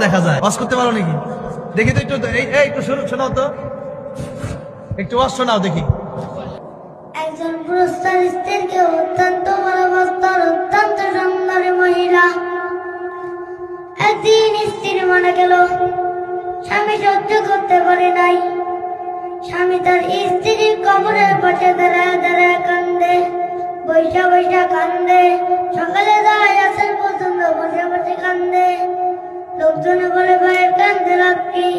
দেখা যায়। ওয়াজ করতে পারো নাকি? দেখি তো একটু, এই একটু শোনাও তো, একটু ওয়াজ শোনাও দেখি। একজন পুরুষ তার স্ত্রীকে অত্যন্ত ভালোবাসতেন, অত্যন্ত সুন্দরী মহিলা। একদিন স্ত্রী মারা গেল। স্বামী সহ্য করতে পারে নাই। স্বামী তার স্ত্রীর কবরের পাশে দাঁড়ায় দাঁড়ায় কান্দে, বৈশা বৈশা কান্দে। সকালে যায় আসর পর্যন্ত বসে বসে কান্দে। লোকজনে বলে, ভাইয়ের কান্দে লাভ কি?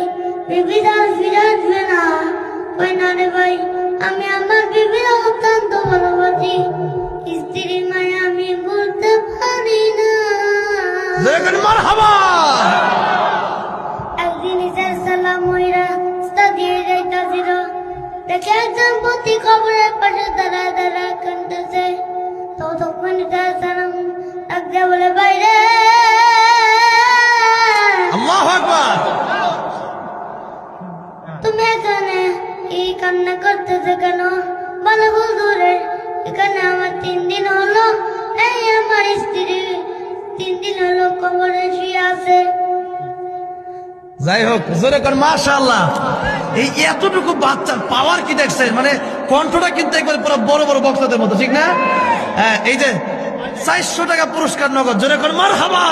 বিবি তার ফিরে আসবে না। ওই না রে ভাই, আমি আমার বিবির অত্যন্ত ভালোবাসি। স্ত্রীর মায়া আমি বলতে পারি না। মারহাবা। একদিন ঈসা সালাম মহিলা রাস্তা দিয়ে যাইতাছিল। দেখে একজন পতি কবরের পাশে দাঁড়ায় দাঁড়ায় কাঁদতেছে। ততক্ষণ ঈসা সালাম ডাক দিয়ে বলে, বাইরে। আল্লাহু আকবার। তুমি এখানে এই কান্না করতেছে কেন? বলে, হুজুরে, এখানে আমার 3 দিন হলো, এই আমার স্ত্রী 3 দিন হলো কবরে শুয়ে আছে। যাই হোক, জোরে কর মাশাআল্লাহ। এই এতটুকু বাচ্চার পাওয়ার কি দেখছেন? মানে কণ্ঠটা কিন্তু একবার পুরো বড় বড় বক্তাদের মতো, ঠিক না? হ্যাঁ, এই যে 400 টাকা পুরস্কার নগদ, জোরে কর মারহাবা।